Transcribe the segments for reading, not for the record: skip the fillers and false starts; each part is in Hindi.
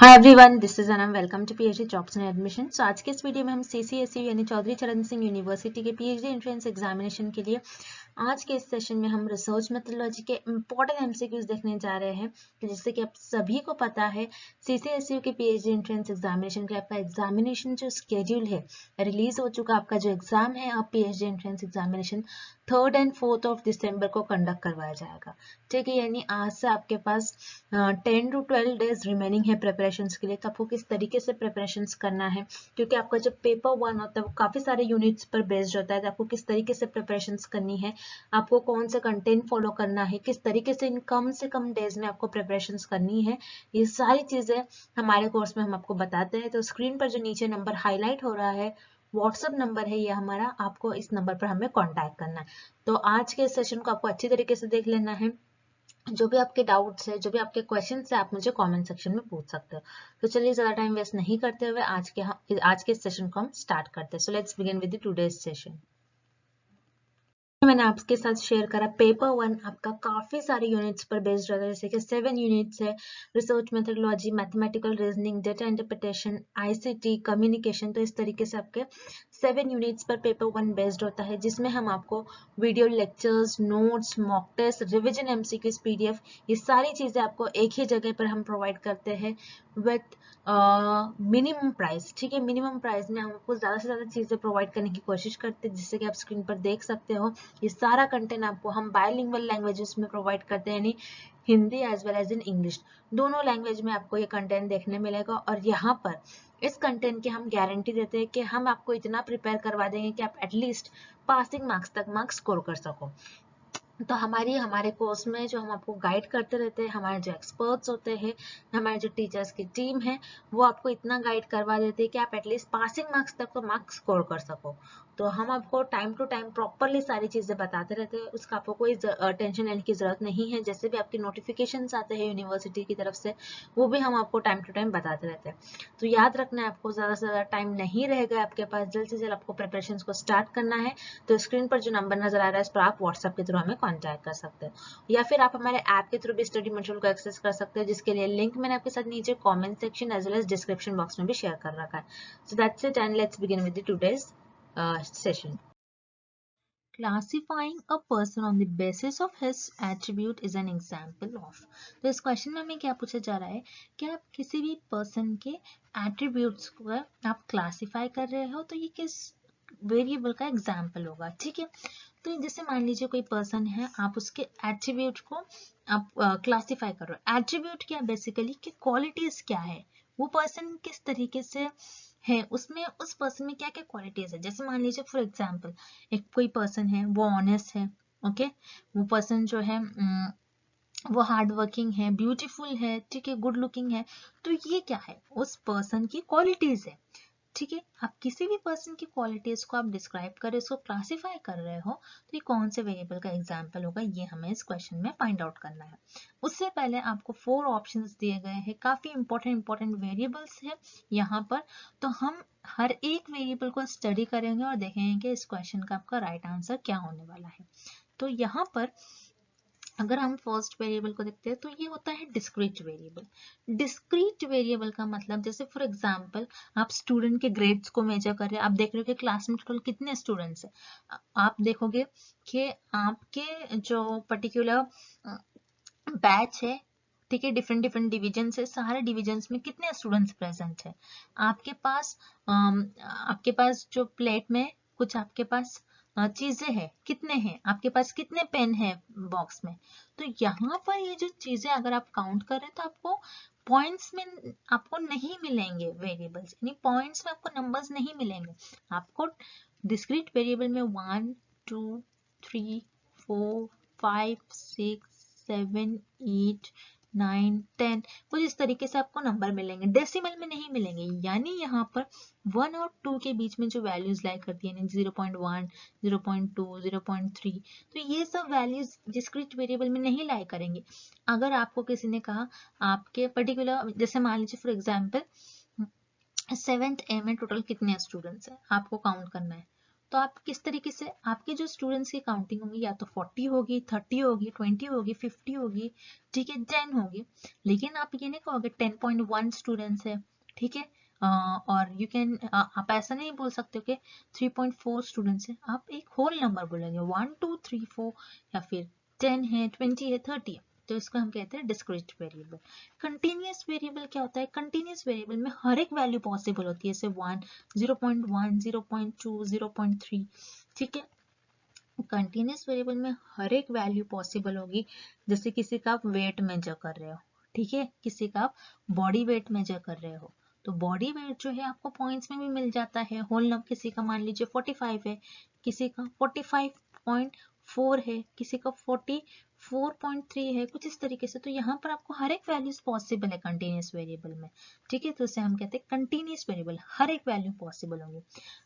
Hi everyone, this is Anam. Welcome to PhD jobs and admission. So आज के इस वीडियो में हम सीसीएसयू यानी चौधरी चरण सिंह यूनिवर्सिटी के पीएचडी एंट्रेंस एग्जामिनेशन के लिए आज के इस सेशन में हम रिसर्च मेथोडोलॉजी के इंपॉर्टेंट एमसीक्यूज देखने जा रहे हैं। तो जैसे कि आप सभी को पता है, सीसीएसयू के पीएचडी एंट्रेंस एग्जामिनेशन का आपका एग्जामिनेशन जो स्केड्यूल है रिलीज हो चुका। आपका जो एग्जाम है आप PhD entrance examination 3rd and 4th of December को कंडक्ट करवाया जाएगा। ठीक है, यानी आज से आपके पास 10 to 12 डेज रिमेनिंग है प्रिपरेशंस के लिए। तो आपको किस तरीके से प्रिपरेशंस करना है, क्योंकि आपका जो पेपर 1 होता है वो काफी सारे यूनिट्स पर बेस्ड होता है। तो आपको किस तरीके से प्रिपरेशंस करनी है, आपको कौन सा कंटेंट फॉलो करना है, किस तरीके से इन कम से कम डेज में आपको प्रिपरेशंस करनी है, ये सारी चीजें हमारे कोर्स में हम आपको बताते हैं। तो स्क्रीन पर जो नीचे नंबर हाईलाइट हो रहा है व्हाट्सएप नंबर है ये हमारा, आपको इस नंबर पर हमें कांटेक्ट करना है। तो आज के सेशन को आपको अच्छी तरीके से देख लेना है। जो भी आपके डाउट्स है, जो भी आपके क्वेश्चंस है, आप मुझे कमेंट सेक्शन में पूछ सकते हो। तो चलिए ज्यादा टाइम वेस्ट नहीं करते हुए आज के सेशन को हम स्टार्ट करते हैं। So let's begin with the today's session. मैंने आपके साथ शेयर करा पेपर 1 आपका काफी सारे यूनिट्स पर बेस्ड रहता है, जैसे कि 7 यूनिट्स है। Research methodology, mathematical reasoning, data interpretation, ICT, communication. तो इस तरीके से आपके 7 यूनिट्स पर पेपर 1 बेस्ड होता है, जिसमें हम आपको video lectures, notes, mock test, revision MCQs, PDF, ये सारी चीजें आपको एक ही जगह पर हम प्रोवाइड करते हैं विथ मिनिमम प्राइस। ठीक है, मिनिमम प्राइस में हम आपको ज्यादा से ज्यादा चीजें प्रोवाइड करने की कोशिश करते हैं, जिससे कि आप स्क्रीन पर देख सकते हो। ये सारा कंटेंट आपको हम बायलिंगुअल लैंग्वेजेस में प्रोवाइड करते हैं, यानी Hindi as well as in English, दोनों लैंग्वेज में आपको ये कंटेंट देखने मिलेगा। और यहाँ पर इस कंटेंट की हम गारंटी देते हैं कि हम आपको इतना प्रिपेयर करवा देंगे कि आप एटलीस्ट पासिंग मार्क्स तक मार्क्स स्कोर कर सको। तो हमारे कोर्स में जो हम आपको गाइड करते रहते हैं, हमारे जो एक्सपर्ट्स होते हैं, हमारे जो टीचर्स की टीम है, वो आपको इतना गाइड करवा देते हैं कि आप एटलीस्ट पासिंग मार्क्स तक तो मार्क्स स्कोर कर सको। तो हम आपको टाइम टू टाइम प्रॉपरली सारी चीजें बताते रहते हैं, उसका आपको कोई टेंशन लेने की जरूरत नहीं है। जैसे भी आपके नोटिफिकेशन आते हैं यूनिवर्सिटी की तरफ से, वो भी हम आपको टाइम टू टाइम बताते रहते हैं। तो याद रखना है, आपको ज्यादा से ज्यादा टाइम नहीं रहेगा आपके पास, जल्द से जल्द आपको प्रिपरेशन को स्टार्ट करना है। तो स्क्रीन पर जो नंबर नजर आ रहा है इस पर आप व्हाट्सएप के थ्रू हमें कांटेक्ट कर सकते हो, या फिर आप हमारे ऐप के थ्रू भी स्टडी मटेरियल को एक्सेस कर सकते हो, जिसके लिए लिंक मैंने आपके साथ नीचे comment section as well as description box में भी शेयर कर रखा है। So that's it and let's begin with today's session. Classifying a person on the basis of his attribute is an example of। तो इस क्वेश्चन में हमें क्या पूछा जा रहा है कि आप किसी भी पर्सन के एट्रीब्यूट्स को आप क्लासिफाई कर रहे हो, तो ये किस वेरिएबल का एग्जाम्पल होगा। ठीक है, तो जैसे मान लीजिए कोई पर्सन है, आप उसके एट्रीब्यूट को आप क्लासिफाई कर रहे हो। एट्रीब्यूट क्या बेसिकली कि क्वालिटीज क्या है, वो पर्सन किस तरीके से है, उसमें उस पर्सन में क्या क्या क्वालिटीज है। जैसे मान लीजिए फॉर एग्जांपल एक कोई पर्सन है, वो ऑनेस्ट है, ओके, वो पर्सन जो है वो हार्ड वर्किंग है, ब्यूटीफुल है, ठीक है, गुड लुकिंग है। तो ये क्या है, उस पर्सन की क्वालिटीज है। ठीक है, आप किसी भी पर्सन की क्वालिटीज को आप डिस्क्राइब कर रहे हो, उसको क्लासिफाई कर रहे हो, तो ये कौन से वेरिएबल का एग्जांपल होगा, ये हमें इस क्वेश्चन में फाइंड आउट करना है। उससे पहले आपको 4 ऑप्शंस दिए गए हैं, काफी इंपॉर्टेंट वेरिएबल्स है यहाँ पर। तो हम हर एक वेरिएबल को स्टडी करेंगे और देखेंगे कि इस क्वेश्चन का आपका राइट आंसर क्या होने वाला है। तो यहाँ पर अगर हम फर्स्ट वेरिएबल को देखते हैं तो ये होता है डिस्क्रीट वेरिएबल। डिस्क्रीट वेरिएबल का मतलब, जैसे फॉर एग्जांपल आप स्टूडेंट के ग्रेड्स को मेजर कर रहे हैं, आप देख रहे हो कि क्लास में टोटल कितने स्टूडेंट्स हैं। आप देखोगे कि आपके जो पर्टिकुलर बैच है, ठीक है, डिफरेंट डिफरेंट डिविजन है, सारे डिविजन्स में कितने स्टूडेंट्स प्रेजेंट है। आपके पास जो प्लेट में कुछ आपके पास चीजें हैं, कितने हैं आपके पास, कितने पेन है बॉक्स में। तो यहाँ पर ये जो चीजें अगर आप काउंट करें तो आपको पॉइंट्स में आपको नहीं मिलेंगे वेरिएबल्स, यानी पॉइंट्स में आपको नंबर्स नहीं मिलेंगे। आपको डिस्क्रीट वेरिएबल में 1 2 3 4 5 6 7 8 9 10 कुछ इस तरीके से आपको नंबर मिलेंगे, डेसिमल में नहीं मिलेंगे। यानी यहाँ पर 1 और 2 के बीच में जो वैल्यूज लाई करती है, 0.1 0.2 0.3, तो ये सब वैल्यूज डिस्क्रीट वेरिएबल में नहीं लाई करेंगे। अगर आपको किसी ने कहा आपके पर्टिकुलर, जैसे मान लीजिए फॉर एग्जाम्पल 7th A में टोटल कितने स्टूडेंट्स हैं, आपको काउंट करना है, तो आप किस तरीके से आपके जो स्टूडेंट्स की काउंटिंग होगी या तो 40 होगी, 30 होगी, 20 होगी, 50 होगी, ठीक है, 10 होगी, लेकिन आप ये नहीं कहोगे 10.1 स्टूडेंट्स है, ठीक है। और यू कैन आप ऐसा नहीं बोल सकते हो कि 3.4 स्टूडेंट्स है, आप एक होल नंबर बोलेंगे 1 2 3 4 या फिर 10 है, 20 है, 30 है, तो इसको हम कहते हैं डिस्क्रीट वेरिएबल। कंटिन्यूअस वेरिएबल क्या होता है? कंटिन्यूअस वेरिएबल में हर एक वैल्यू पॉसिबल होती है, जैसे 1 0.1 0.2 0.3, ठीक है। कंटिन्यूअस वेरिएबल में हर एक वैल्यू पॉसिबल होगी, जैसे किसी का आप वेट मेजर कर रहे हो, ठीक है, किसी का आप बॉडी वेट मेजर कर रहे हो, तो बॉडी वेट जो है आपको पॉइंट्स में भी मिल जाता है। होल नंबर किसी का मान लीजिए 45 है, किसी का 45.4 है, किसी का 44.3 है, कुछ इस तरीके से। तो यहाँ पर आपको हर एक वैल्यूज पॉसिबल है कंटिन्यूअस वेरिएबल में, ठीक है, तो इसे हम कहते हैं कंटिन्यूअस वेरिएबल, हर एक वैल्यू पॉसिबल होंगी।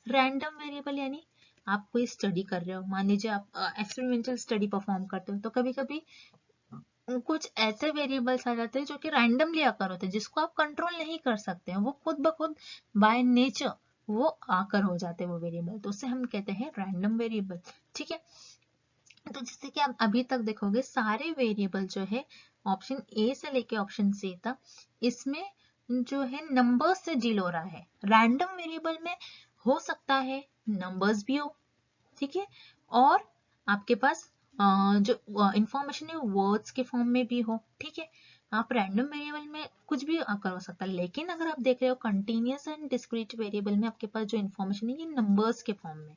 रैंडम वेरिएबल यानी आप कोई स्टडी कर रहे हो, मान लीजिए आप एक्सपेरिमेंटल स्टडी परफॉर्म करते हो, तो कभी कभी कुछ ऐसे वेरिएबल्स आ जाते हैं जो कि रैंडमली आकर होते हैं, जिसको आप कंट्रोल नहीं कर सकते हैं, वो खुद ब खुद बाय नेचर वो आकर हो जाते हैं वो वेरिएबल, तो उसे हम कहते हैं रैंडम वेरिएबल, ठीक है। तो जैसे कि आप अभी तक देखोगे सारे वेरिएबल जो है ऑप्शन ए से लेके ऑप्शन सी तक, इसमें जो है नंबर्स से डील हो रहा है। रैंडम वेरिएबल में हो सकता है नंबर्स भी हो, ठीक है, और आपके पास जो इंफॉर्मेशन है वर्ड्स के फॉर्म में भी हो, ठीक है। आप रैंडम वेरिएबल में कुछ भी कर हो सकता है, लेकिन अगर आप देख रहे हो कंटिन्यूअस एंड डिस्क्रीट वेरिएबल में आपके पास जो इंफॉर्मेशन है ये नंबर्स के फॉर्म में।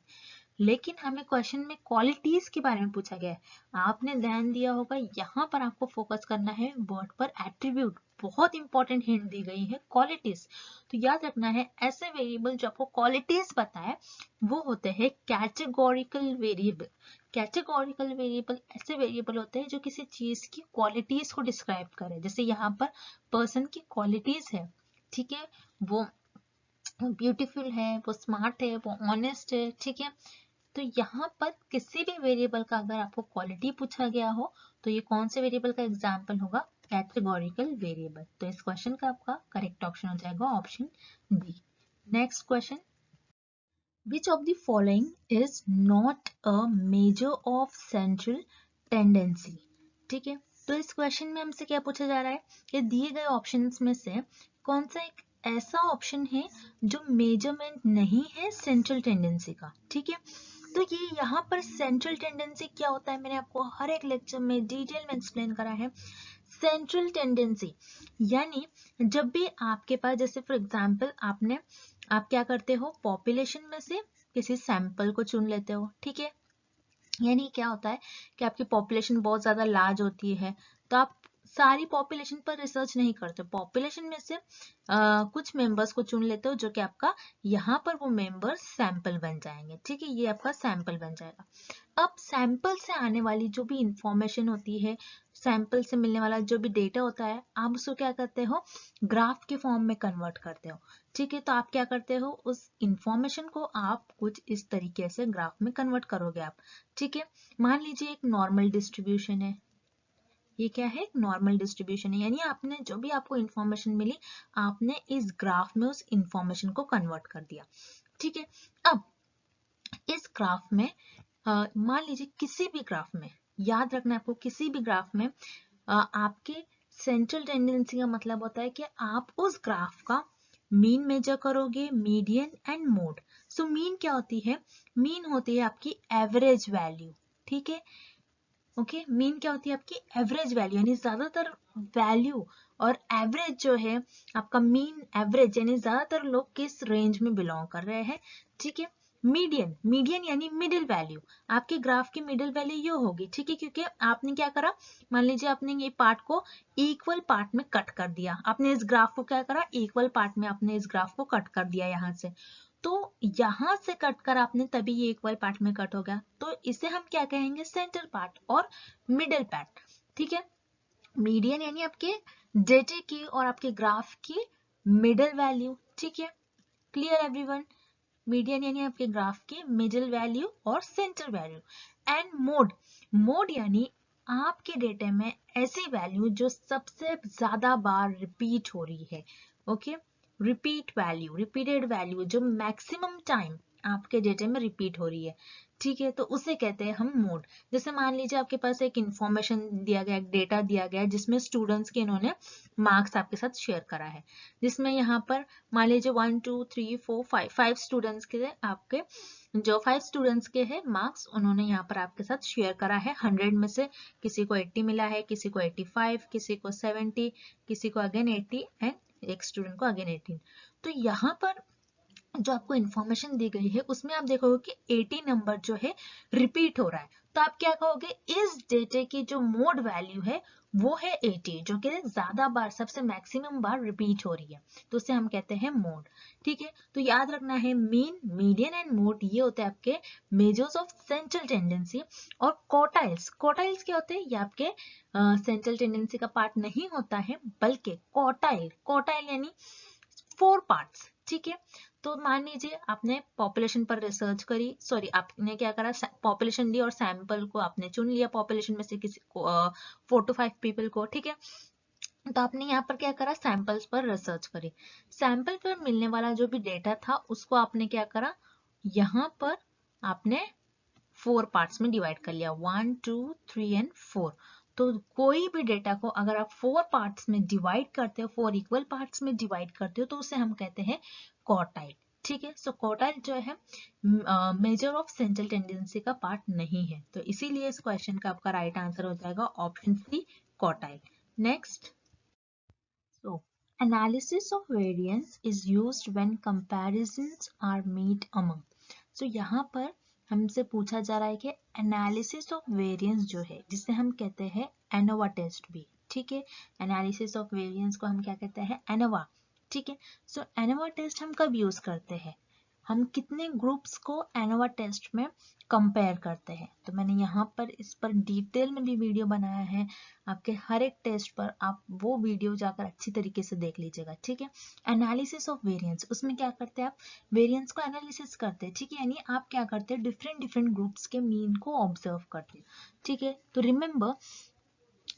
लेकिन हमें क्वेश्चन में क्वालिटीज के बारे में पूछा गया है, आपने ध्यान दिया होगा यहाँ पर आपको फोकस करना है वर्ड पर एट्रीब्यूट, बहुत इंपॉर्टेंट हिंट दी गई है क्वालिटीज। तो याद रखना है ऐसे वेरिएबल जो आपको क्वालिटीज बताए वो होते हैं कैटेगोरिकल वेरिएबल। कैटेगोरिकल वेरिएबल ऐसे वेरिएबल होते हैं जो किसी चीज की क्वालिटीज को डिस्क्राइब करे, जैसे यहाँ पर पर्सन की क्वालिटीज है, ठीक है, वो ब्यूटीफुल है, वो स्मार्ट है, वो ऑनेस्ट है, ठीक है। तो यहाँ पर किसी भी वेरिएबल का अगर आपको क्वालिटी पूछा गया हो तो ये कौन से वेरिएबल का एग्जाम्पल होगा? Categorical variable. तो इस क्वेश्चन का आपका करेक्ट ऑप्शन हो जाएगा option B. Next question, which of the following is not a measure of central tendency, ठीक है। तो इस क्वेश्चन में हमसे क्या पूछा जा रहा है कि दिए गए ऑप्शंस में से कौन सा एक ऐसा ऑप्शन है जो मेजरमेंट नहीं है सेंट्रल टेंडेंसी का, ठीक है। तो ये यहाँ पर सेंट्रल टेंडेंसी क्या होता है मैंने आपको हर एक लेक्चर में डिटेल में एक्सप्लेन करा है। सेंट्रल टेंडेंसी यानी जब भी आपके पास, जैसे फॉर एग्जांपल आप क्या करते हो, पॉपुलेशन में से किसी सैंपल को चुन लेते हो, ठीक है। यानी क्या होता है कि आपकी पॉपुलेशन बहुत ज्यादा लार्ज होती है तो आप सारी पॉपुलेशन पर रिसर्च नहीं करते, पॉपुलेशन में से कुछ मेंबर्स को चुन लेते हो जो कि आपका यहाँ पर वो मेंबर सैंपल बन जाएंगे, ठीक है, ये आपका सैंपल बन जाएगा। अब सैंपल से आने वाली जो भी इंफॉर्मेशन होती है, सैंपल से मिलने वाला जो भी डेटा होता है, आप उसको क्या करते हो, ग्राफ के फॉर्म में कन्वर्ट करते हो, ठीक है। तो आप क्या करते हो, उस इंफॉर्मेशन को आप कुछ इस तरीके से ग्राफ में कन्वर्ट करोगे आप, ठीक है। मान लीजिए एक नॉर्मल डिस्ट्रीब्यूशन है, ये क्या है, नॉर्मल डिस्ट्रीब्यूशन है, यानी आपने जो भी आपको इंफॉर्मेशन मिली आपने इस ग्राफ में उस इंफॉर्मेशन को कन्वर्ट कर दिया, ठीक है। अब इस ग्राफ में मान लीजिए किसी भी ग्राफ में, याद रखना आपको, किसी भी ग्राफ में आपके सेंट्रल टेंडेंसी का मतलब होता है कि आप उस ग्राफ का मीन मेजर करोगे, median and mode. So mean क्या होती है, मीन होती है आपकी एवरेज वैल्यू, ठीक है। ओके, मीन क्या होती है आपकी एवरेज वैल्यू, यानी ज्यादातर वैल्यू और एवरेज जो है आपका मीन एवरेज, यानी ज्यादातर लोग किस रेंज में बिलोंग कर रहे हैं, ठीक है। मीडियन, मीडियन यानी मिडिल वैल्यू, आपके ग्राफ की मिडिल वैल्यू ये होगी, ठीक है, क्योंकि आपने क्या करा, मान लीजिए आपने ये पार्ट को इक्वल पार्ट में कट कर दिया, आपने इस ग्राफ को क्या करा, इक्वल पार्ट में आपने इस ग्राफ को कट कर दिया यहाँ से, तो यहां से कट कर आपने तभी ये इक्वल पार्ट में कट हो गया, तो इसे हम क्या कहेंगे, सेंटर पार्ट और मिडिल पार्ट, ठीक है। मीडियन यानी आपके डेटा की और आपके ग्राफ की मिडिल वैल्यू, ठीक है, क्लियर एवरीवन। मीडियन यानी आपके ग्राफ की मिडिल वैल्यू और centre value. And mode, mode यानी आपके डेटा में ऐसी वैल्यू जो सबसे ज्यादा बार रिपीट हो रही है, okay, repeat value, repeated value जो मैक्सिमम टाइम आपके डेटा में रिपीट हो रही है, ठीक है, तो उसे कहते हैं हम मोड। जैसे मान लीजिए आपके पास एक इंफॉर्मेशन दिया गया, एक डेटा दिया गया जिसमें स्टूडेंट्स के इन्होंने मार्क्स आपके साथ शेयर करा है, जिसमें यहाँ पर मान लीजिए 1 2 3 4 5 स्टूडेंट्स के आपके जो 5 स्टूडेंट्स के हैं मार्क्स उन्होंने यहाँ पर आपके साथ शेयर करा है। 100 में से किसी को 80 मिला है, किसी को 85, किसी को 70, किसी को अगेन 80 एंड एक स्टूडेंट को अगेन 18। तो यहाँ पर जो आपको इन्फॉर्मेशन दी गई है उसमें आप देखोगे कि 80 नंबर जो है रिपीट हो रहा है, तो आप क्या कहोगे, इस डेटे की जो मोड वैल्यू है वो है 80, जो कि ज्यादा बार, सबसे मैक्सिमम बार रिपीट हो रही है, तो उसे हम कहते हैं मोड। ठीक है, तो याद रखना है मीन, मीडियन एंड मोड ये होते हैं आपके मेजर्स ऑफ सेंट्रल टेंडेंसी। और क्वार्टाइल्स, क्वार्टाइल्स क्या होते हैं, ये आपके सेंट्रल टेंडेंसी का पार्ट नहीं होता है, बल्कि क्वार्टाइल, क्वार्टाइल यानी 4 पार्ट्स। ठीक है, तो मान लीजिए आपने पॉपुलेशन पर रिसर्च करी, सॉरी आपने क्या करा, पॉपुलेशन ली और सैंपल को आपने चुन लिया पॉपुलेशन में से किसी को 4 to 5 पीपल को। ठीक है, तो आपने यहाँ पर क्या करा, सैंपल्स पर रिसर्च करी, सैंपल पर मिलने वाला जो भी डेटा था उसको आपने क्या करा, यहाँ पर आपने 4 पार्ट्स में डिवाइड कर लिया, 1 2 3 एंड 4। तो कोई भी डेटा को अगर आप 4 पार्ट्स में डिवाइड करते हो, 4 इक्वल पार्ट्स में डिवाइड करते हो, तो उसे हम कहते हैं क्वार्टाइल। ठीक है, सो क्वार्टाइल जो है मेजर ऑफ सेंट्रल टेंडेंसी का पार्ट नहीं है, तो इसीलिए इस क्वेश्चन का आपका राइट आंसर हो जाएगा option C, quartile. Next, so analysis of variance is used when comparisons are made among। so यहाँ पर हमसे पूछा जा रहा है कि एनालिसिस ऑफ वेरिएंस जो है, जिसे हम कहते हैं एनोवा टेस्ट भी। ठीक है, एनालिसिस ऑफ वेरिएंस को हम क्या कहते हैं, एनोवा। ठीक है, सो एनोवा टेस्ट हम कब यूज करते हैं, हम कितने ग्रुप्स को एनोवा टेस्ट में कंपेयर करते हैं। तो मैंने यहाँ पर इस पर डिटेल में भी वीडियो बनाया है, आपके हर एक टेस्ट पर आप वो वीडियो जाकर अच्छी तरीके से देख लीजिएगा। ठीक है, एनालिसिस ऑफ वेरिएंस, उसमें क्या करते हैं आप, वेरिएंस को एनालिसिस करते हैं। ठीक है, यानी आप क्या करते हैं, डिफरेंट डिफरेंट ग्रुप्स के मीन को ऑब्जर्व करते हैं। ठीक है, तो रिमेंबर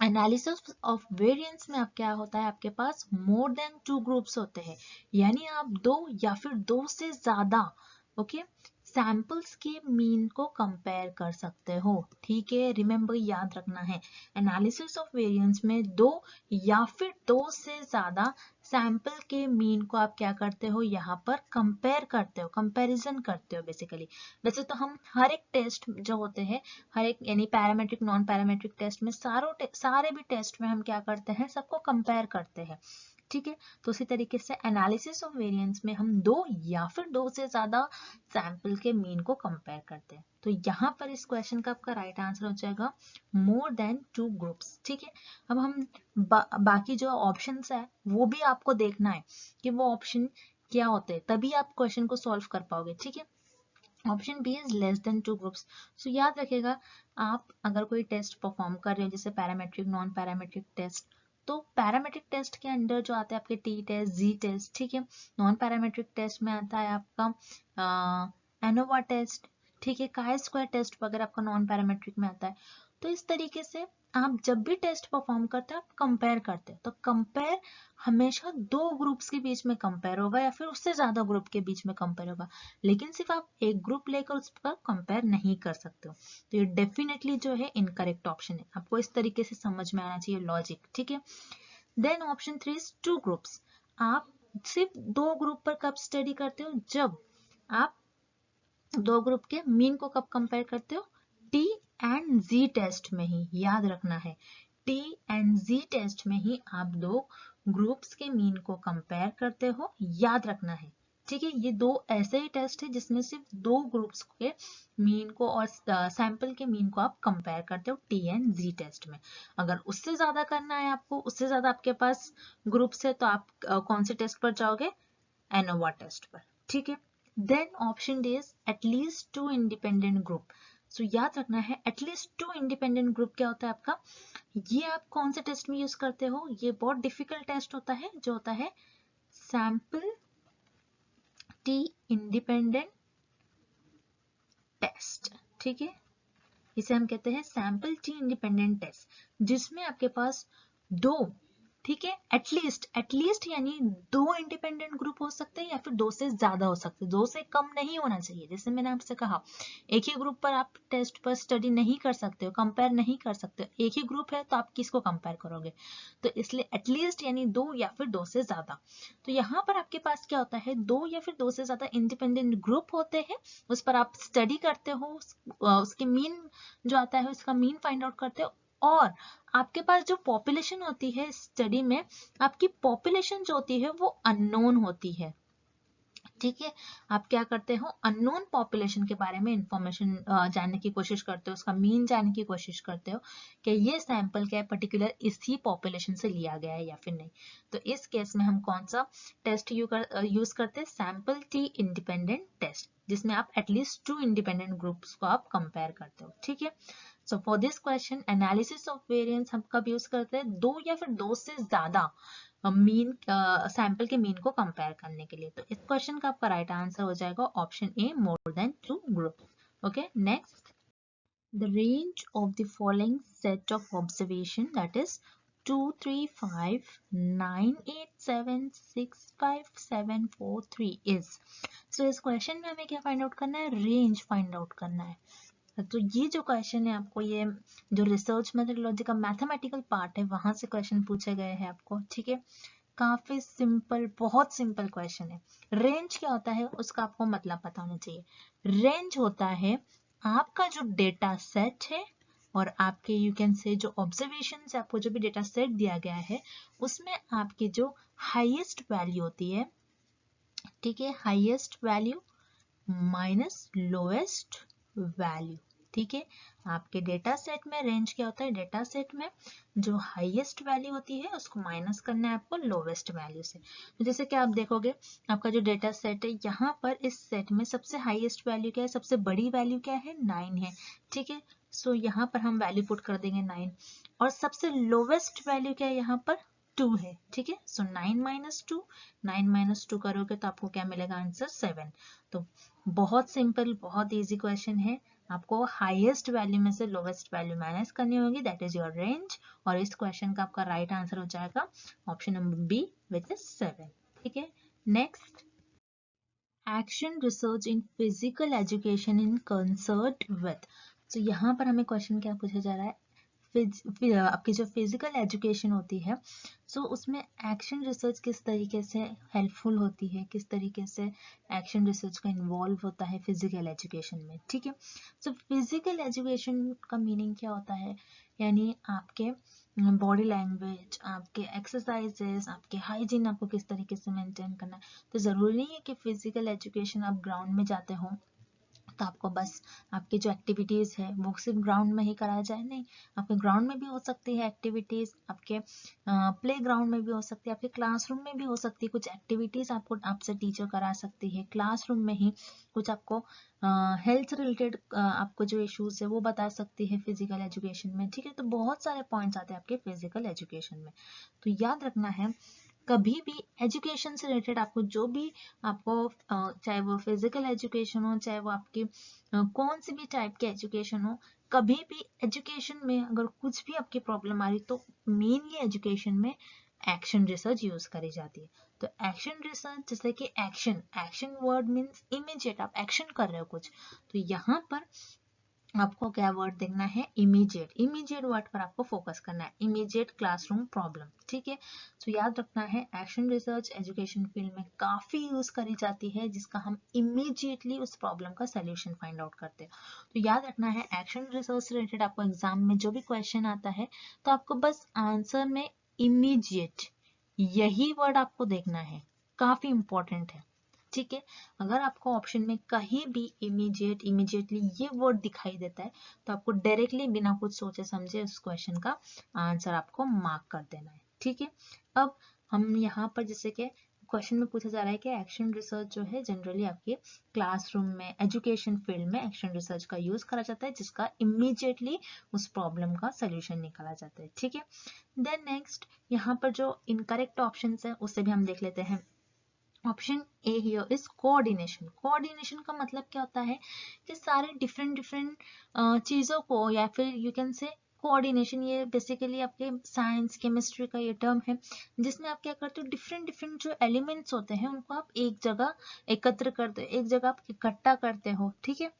एनालिसिस ऑफ वेरिएंस में आप क्या होता है, आपके पास मोर देन 2 ग्रुप्स होते हैं, यानी आप 2 या फिर 2 से ज्यादा ओके सैंपल्स के मीन को कंपेयर कर सकते हो। ठीक है, रिमेंबर याद रखना है, एनालिसिस ऑफ वेरिएंस में 2 या फिर 2 से ज्यादा सैंपल के मीन को आप क्या करते हो, यहाँ पर कंपेयर करते हो, कंपैरिजन करते हो बेसिकली। वैसे तो हम हर एक टेस्ट जो होते हैं, हर एक यानी पैरामेट्रिक नॉन पैरामेट्रिक टेस्ट में सारे भी टेस्ट में हम क्या करते हैं, सबको कंपेयर करते हैं। ठीक है, तो उसी तरीके से एनालिसिस ऑफ वेरिएंस में हम 2 या फिर 2 से ज्यादा सैंपल के मीन को कंपेयर करते हैं। तो यहाँ पर इस क्वेश्चन का आपका राइट आंसर हो जाएगा मोर देन 2 ग्रुप्स। ठीक है, अब हम बाकी जो ऑप्शंस है वो भी आपको देखना है कि वो ऑप्शन क्या होते हैं, तभी आप क्वेश्चन को सॉल्व कर पाओगे। ठीक है, option B is less than 2 groups. So याद रखिएगा, आप अगर कोई टेस्ट परफॉर्म कर रहे हो, जैसे पैरामेट्रिक नॉन पैरामेट्रिक टेस्ट, तो पैरामेट्रिक टेस्ट के अंडर जो आते हैं आपके टी टेस्ट, जी टेस्ट। ठीक है, नॉन पैरामेट्रिक टेस्ट में आता है आपका एनोवा टेस्ट। ठीक है, काई स्क्वायर टेस्ट वगैरह आपका नॉन पैरामेट्रिक में आता है। तो इस तरीके से आप जब भी टेस्ट परफॉर्म करते हैं, आप कंपेयर करते हैं, तो कंपेयर हमेशा 2 ग्रुप्स के बीच में कंपेयर होगा या फिर उससे ज्यादा ग्रुप के बीच में कंपेयर होगा, लेकिन सिर्फ आप एक ग्रुप लेकर उस पर कंपेयर नहीं कर सकते हो। तो ये डेफिनेटली जो है इनकरेक्ट ऑप्शन है, आपको इस तरीके से समझ में आना चाहिए लॉजिक। ठीक है, देन ऑप्शन 3 इज 2 ग्रुप्स। आप सिर्फ 2 ग्रुप पर कब स्टडी करते हो, जब आप 2 ग्रुप के मीन को कब कंपेयर करते हो, टी एंड जी टेस्ट में ही। याद रखना है, टी एंड जी टेस्ट में ही आप 2 ग्रुप्स के मीन को कंपेयर करते हो, याद रखना है। ठीक है, ये 2 ऐसे ही टेस्ट है जिसमें सिर्फ 2 ग्रुप्स के मीन को और सैंपल के मीन को आप कंपेयर करते हो टी एंड जी टेस्ट में। अगर उससे ज्यादा करना है आपको, उससे ज्यादा आपके पास ग्रुप्स है, तो आप कौन से टेस्ट पर जाओगे, एनोवा टेस्ट पर। ठीक है, then option D is at least 2 independent group. So याद रखना है, एटलीस्ट 2 इंडिपेंडेंट ग्रुप क्या होता है आपका, ये आप कौन से टेस्ट में यूज करते हो, ये बहुत डिफिकल्ट टेस्ट होता है, जो होता है सैंपल टी इंडिपेंडेंट टेस्ट। ठीक है, इसे हम कहते हैं सैंपल टी इंडिपेंडेंट टेस्ट, जिसमें आपके पास 2 ठीक है। एटलीस्ट यानी 2 इंडिपेंडेंट ग्रुप हो सकते हैं या फिर 2 से ज्यादा हो सकते हैं, 2 से कम नहीं होना चाहिए। जैसे मैंने आपसे कहा एक ही ग्रुप पर आप टेस्ट पर स्टडी नहीं कर सकते हो, कंपेयर नहीं कर सकते हो। एक ही ग्रुप है तो आप किसको कंपेयर करोगे? तो इसलिए एटलीस्ट यानी 2 या फिर 2 से ज्यादा। तो यहाँ पर आपके पास क्या होता है, 2 या फिर 2 से ज्यादा इंडिपेंडेंट ग्रुप होते हैं, उस पर आप स्टडी करते हो, उसके मीन जो आता है उसका मीन फाइंड आउट करते हो, और आपके पास जो पॉपुलेशन होती है स्टडी में, आपकी पॉपुलेशन जो होती है वो अननोन होती है। ठीक है, आप क्या करते हो, अननोन पॉपुलेशन के बारे में इंफॉर्मेशन जानने की कोशिश करते हो, उसका मीन जानने की कोशिश करते हो कि ये सैंपल क्या है, पर्टिकुलर इसी पॉपुलेशन से लिया गया है या फिर नहीं। तो इस केस में हम कौन सा टेस्ट यूज करते हैं, सैंपल टी इंडिपेंडेंट टेस्ट, जिसमें आप एटलीस्ट 2 इंडिपेंडेंट ग्रुप्स को आप कंपेयर करते हो। ठीक है, so for this question analysis of variance हम कब यूज करते हैं, 2 या फिर 2 से ज्यादा मीन सैंपल के मीन को कंपेयर करने के लिए। तो इस क्वेश्चन का आपका राइट आंसर हो जाएगा option A, more than 2 group. Okay, next, the range of the following set of observation that is 2 3 5 9 8 7 6 5 7 4 3 is. सो इस क्वेश्चन में हमें क्या फाइंड आउट करना है, रेंज फाइंड आउट करना है। तो ये जो क्वेश्चन है आपको, ये जो रिसर्च मेथोडोलॉजी का मैथमेटिकल पार्ट है वहां से क्वेश्चन पूछे गए हैं आपको। ठीक है, काफी सिंपल, बहुत सिंपल क्वेश्चन है। रेंज क्या होता है उसका आपको मतलब पता होना चाहिए। रेंज होता है आपका जो डेटा सेट है और आपके यू कैन से जो ऑब्जर्वेशन है, आपको जो भी डेटा सेट दिया गया है उसमें आपकी जो हाईएस्ट वैल्यू होती है, ठीक है, highest value minus lowest value. ठीक है, आपके डेटा सेट में रेंज क्या होता है, डेटा सेट में जो हाईएस्ट वैल्यू होती है उसको माइनस करना है आपको लोवेस्ट वैल्यू से। तो जैसे कि आप देखोगे आपका जो डेटा सेट है, यहाँ पर इस सेट में सबसे हाईएस्ट वैल्यू क्या है, सबसे बड़ी वैल्यू क्या है, 9 है। ठीक है, सो यहाँ पर हम वैल्यू पुट कर देंगे 9, और सबसे लोवेस्ट वैल्यू क्या है, यहाँ पर 2 है। ठीक है, सो 9 माइनस 2, 9 माइनस 2 करोगे तो आपको क्या मिलेगा, आंसर 7। तो बहुत सिंपल, बहुत इजी क्वेश्चन है। आपको हाईएस्ट वैल्यू में से लोवेस्ट वैल्यू माइनस करनी होगी, दैट इज योर रेंज। और इस क्वेश्चन का आपका राइट आंसर हो जाएगा option number B which is 7। ठीक है, next, action research in physical education in concert with. तो यहाँ पर हमें क्वेश्चन क्या पूछा जा रहा है, आपकी जो फिजिकल एजुकेशन होती है, सो उसमें एक्शन रिसर्च किस तरीके से हेल्पफुल होती है, किस तरीके से एक्शन रिसर्च का इन्वॉल्व होता है फिजिकल एजुकेशन में। ठीक है, सो फिजिकल एजुकेशन का मीनिंग क्या होता है, यानी आपके बॉडी लैंग्वेज, आपके एक्सरसाइजेस, आपके हाइजीन आपको किस तरीके से मेंटेन करना है। तो ज़रूरी नहीं है कि फिजिकल एजुकेशन आप ग्राउंड में जाते हो तो आपको बस आपकी जो एक्टिविटीज़ है वो सिर्फ ग्राउंड में ही कराया जाए, नहीं, आपके ग्राउंड में भी हो सकती है एक्टिविटीज़, आपके प्ले ग्राउंड में भी हो सकती है, आपके क्लासरूम में भी हो सकती है। कुछ एक्टिविटीज़ आपको आपसे टीचर करा सकती है क्लासरूम में ही, कुछ आपको हेल्थ रिलेटेड आपको जो इश्यूज है वो बता सकती है फिजिकल एजुकेशन में। ठीक है, तो बहुत सारे पॉइंट्स आते हैं आपके फिजिकल एजुकेशन में। तो याद रखना है, कभी भी एजुकेशन से रिलेटेड आपको जो भी आपको चाहे वो फिजिकल एजुकेशन हो, चाहे वो आपकी कौन सी भी टाइप की एजुकेशन हो, कभी भी एजुकेशन में अगर कुछ भी आपकी प्रॉब्लम आ रही तो मेनली एजुकेशन में एक्शन रिसर्च यूज करी जाती है। तो एक्शन रिसर्च, जैसे कि action, action word means immediate, आप एक्शन कर रहे हो कुछ, तो यहाँ पर आपको क्या वर्ड देखना है, इमीडिएट, इमीडिएट वर्ड पर आपको फोकस करना है, इमीडिएट क्लासरूम प्रॉब्लम। ठीक है, तो याद रखना है एक्शन रिसर्च एजुकेशन फील्ड में काफी यूज करी जाती है, जिसका हम इमीडिएटली उस प्रॉब्लम का सोल्यूशन फाइंड आउट करते हैं। तो याद रखना है, एक्शन रिसर्च से रिलेटेड आपको एग्जाम में जो भी क्वेश्चन आता है तो आपको बस आंसर में इमीडिएट यही वर्ड आपको देखना है, काफी इंपॉर्टेंट है। ठीक है, अगर आपको ऑप्शन में कहीं भी इमीडिएट, इमीडिएटली ये वर्ड दिखाई देता है तो आपको डायरेक्टली बिना कुछ सोचे समझे उस क्वेश्चन का आंसर आपको मार्क कर देना है। ठीक है, अब हम यहाँ पर जैसे कि क्वेश्चन में पूछा जा रहा है कि एक्शन रिसर्च जो है जनरली आपके क्लासरूम में एजुकेशन फील्ड में एक्शन रिसर्च का यूज करा जाता है, जिसका इमीडिएटली उस प्रॉब्लम का सोल्यूशन निकाला जाता है। ठीक है, देन नेक्स्ट, यहाँ पर जो इनकरेक्ट ऑप्शन है उससे भी हम देख लेते हैं। Option A here is coordination. Coordination का मतलब क्या होता है कि सारे डिफरेंट डिफरेंट चीजों को, या फिर यू कैन से कोऑर्डिनेशन ये बेसिकली आपके साइंस केमिस्ट्री का ये टर्म है जिसमें आप क्या करते हो, डिफरेंट डिफरेंट जो एलिमेंट्स होते हैं उनको आप एक जगह एकत्र करते हो, एक जगह आप इकट्ठा करते हो, ठीक है।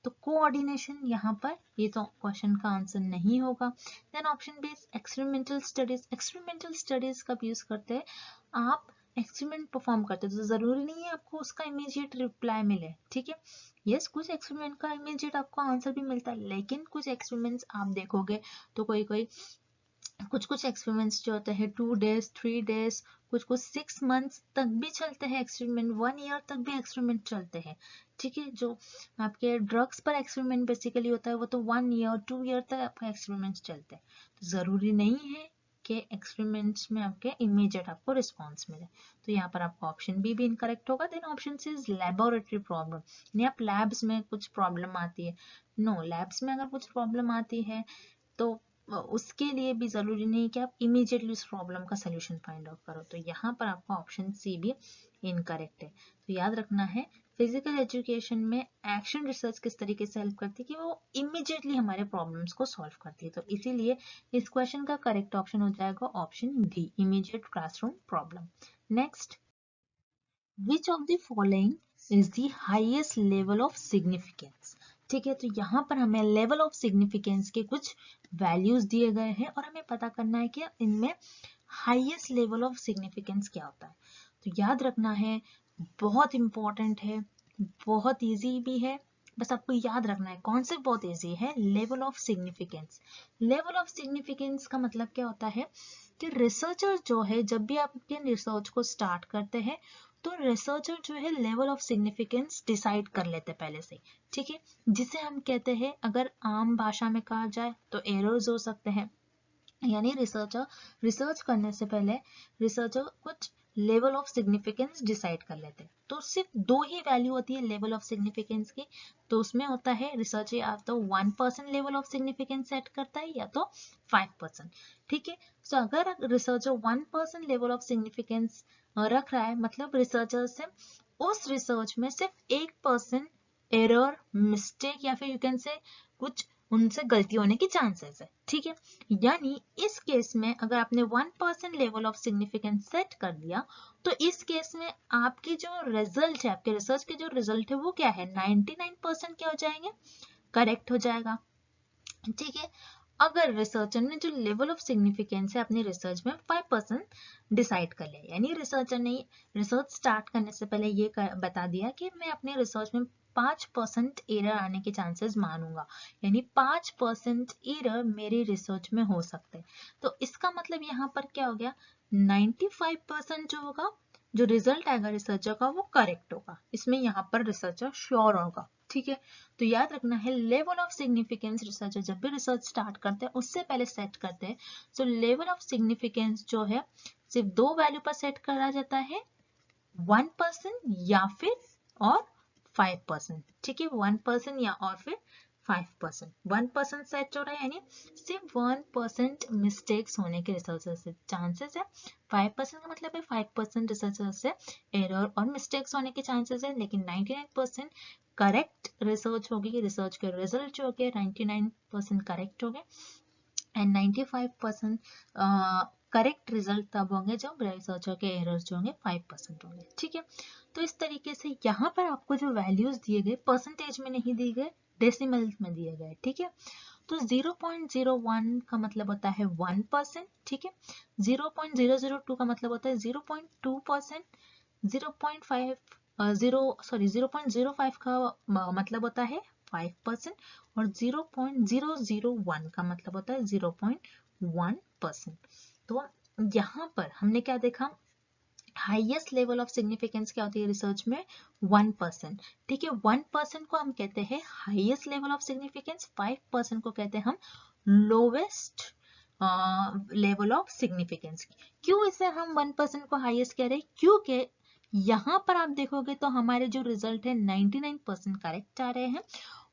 तो कोऑर्डिनेशन यहाँ पर ये तो क्वेश्चन का आंसर नहीं होगा। Then option B experimental studies. Experimental studies कब यूज करते हैं, आप एक्सपेरिमेंट परफॉर्म करते हैं तो जरूरी नहीं है आपको उसका इमीडिएट रिप्लाई मिले, ठीक है। यस, कुछ एक्सपेरिमेंट का इमीडिएट आपको आंसर भी मिलता है, लेकिन कुछ एक्सपेरिमेंट्स आप देखोगे तो कोई कुछ एक्सपेरिमेंट्स जो होते हैं 2 days 3 days, कुछ 6 months तक भी चलते हैं एक्सपेरिमेंट, 1 year तक भी एक्सपेरिमेंट चलते हैं, ठीक है। जो आपके ड्रग्स पर एक्सपेरिमेंट बेसिकली होता है वो तो 1 year 2 year तक आपका एक्सपेरिमेंट्स चलते हैं। तो जरूरी नहीं है कि एक्सपेरिमेंट्स में आपके इमीडिएट आपको रिस्पॉन्स मिले। तो यहाँ पर आपका ऑप्शन बी भी इनकरेक्ट होगा। Then option C is laboratory problem, यानी आप लैब्स में कुछ प्रॉब्लम आती है। नो, लैब्स में अगर कुछ प्रॉब्लम आती है तो उसके लिए भी जरूरी नहीं कि आप इमीडिएटली उस प्रॉब्लम का सलूशन फाइंड आउट करो। तो यहाँ पर आपका ऑप्शन सी भी इनकरेक्ट है। तो याद रखना है फिजिकल एजुकेशन में एक्शन रिसर्च किस तरीके से हेल्प करती है कि वो इमीडिएटली हमारे प्रॉब्लम्स को सॉल्व करती है। तो इसीलिए इस क्वेश्चन का करेक्ट ऑप्शन हो जाएगा option D, immediate classroom problem. Next, which of the following is the highest level of significance. ठीक है, तो यहाँ पर हमें लेवल ऑफ सिग्निफिकेंस के कुछ वैल्यूज दिए गए हैं और हमें पता करना है कि इनमें हाईएस्ट लेवल ऑफ सिग्निफिकेंस क्या होता है। तो याद रखना है, बहुत इंपॉर्टेंट है, बहुत इजी भी है, बस आपको याद रखना है। कॉन्सेप्ट बहुत इजी है। Level of significance, level of significance का मतलब क्या होता है कि रिसर्चर जो है जब भी आप अपने रिसर्च को स्टार्ट करते हैं तो रिसर्चर जो है लेवल ऑफ सिग्निफिकेंस डिसाइड कर लेते हैं पहले से, ठीक है, जिसे हम कहते हैं, अगर आम भाषा में कहा जाए तो एरर्स हो सकते हैं। यानी रिसर्चर रिसर्च करने से पहले रिसर्चर कुछ लेवल ऑफ सिग्निफिकेंस डिसाइड कर लेते हैं। तो सिर्फ दो ही वैल्यू होती है लेवल ऑफ सिग्निफिकेंस की, तो उसमें होता है रिसर्चर या तो 1% लेवल ऑफ सिग्निफिकेंस सेट करता है या तो 5%, ठीक है। सो अगर रिसर्चर 1% लेवल ऑफ सिग्निफिकेंस रख रहा है, मतलब रिसर्चर से उस रिसर्च में सिर्फ 1% एरर, मिस्टेक या फिर यू कैन से कुछ उनसे गलती होने की चांसेस है, ठीक है। यानी इस केस में अगर आपने 1% लेवल ऑफ सिग्निफिकेंस सेट कर दिया तो इस केस में आपकी जो रिजल्ट है, आपके रिसर्च के जो रिजल्ट है वो क्या है, 99% क्या हो जाएंगे, करेक्ट हो जाएगा, ठीक है। अगर रिसर्चर ने जो लेवल ऑफ सिग्निफिकेंस है अपनी रिसर्च में 5% डिसाइड कर लिया, यानी रिसर्चर ने रिसर्च स्टार्ट करने से पहले ये बता दिया कि मैं अपने रिसर्च में 5% एरर आने के चांसेस मानूंगा, यानी 5% एरर मेरी रिसर्च में हो सकते हैं। तो इसका मतलब यहाँ पर क्या हो गया, 95% जो होगा, जो रिजल्ट आएगा रिसर्चर का वो करेक्ट होगा, इसमें यहाँ पर रिसर्चर श्योर होगा, ठीक है। तो याद रखना है लेवल ऑफ सिग्निफिकेंस रिसर्चर जब भी रिसर्च स्टार्ट करते हैं उससे पहले सेट करते हैं। सो लेवल ऑफ सिग्निफिकेंस जो है सिर्फ दो वैल्यू पर सेट करा जाता है, 1% या फिर और 5%, ठीक है, 1% या और फिर 5%। 1% सेट हो रहा है यानी सिर्फ 1% मिस्टेक्स होने के रिसर्चर से चांसेस है, 5% का मतलब है 5% रिसर्चर से एरर और मिस्टेक्स होने के चांसेस है, लेकिन 99% करेक्ट रिसर्च होगी, रिसर्च के रिजल्ट जो होंगे 99% करेक्ट होंगे एंड 95% करेक्ट रिजल्ट तब होंगे जब रिसर्चर के एरर्स जो होंगे 5% होंगे, ठीक है। तो इस तरीके से यहाँ पर आपको जो वैल्यूज दिए गए परसेंटेज में नहीं दिए गए, डेसिमल में दिए गए, ठीक है। तो 0.01 का मतलब होता है 1%, ठीक है। 0.002 का मतलब होता है 0.2%, 0.05 का मतलब होता है 5% और 0.001 का मतलब होता है 0.1%। तो यहाँ पर हमने क्या देखा, हाईएस्ट लेवल ऑफ सिग्निफिकेंस क्या होती है रिसर्च में, 1%, ठीक है। 1% को हम कहते हैं हाईएस्ट लेवल ऑफ सिग्निफिकेंस, 5% को कहते हैं हम लोवेस्ट लेवल ऑफ सिग्निफिकेंस। क्यों इसे हम 1% को हाईएस्ट कह रहे हैं, क्योंकि यहाँ पर आप देखोगे तो हमारे जो रिजल्ट है 99% करेक्ट आ रहे हैं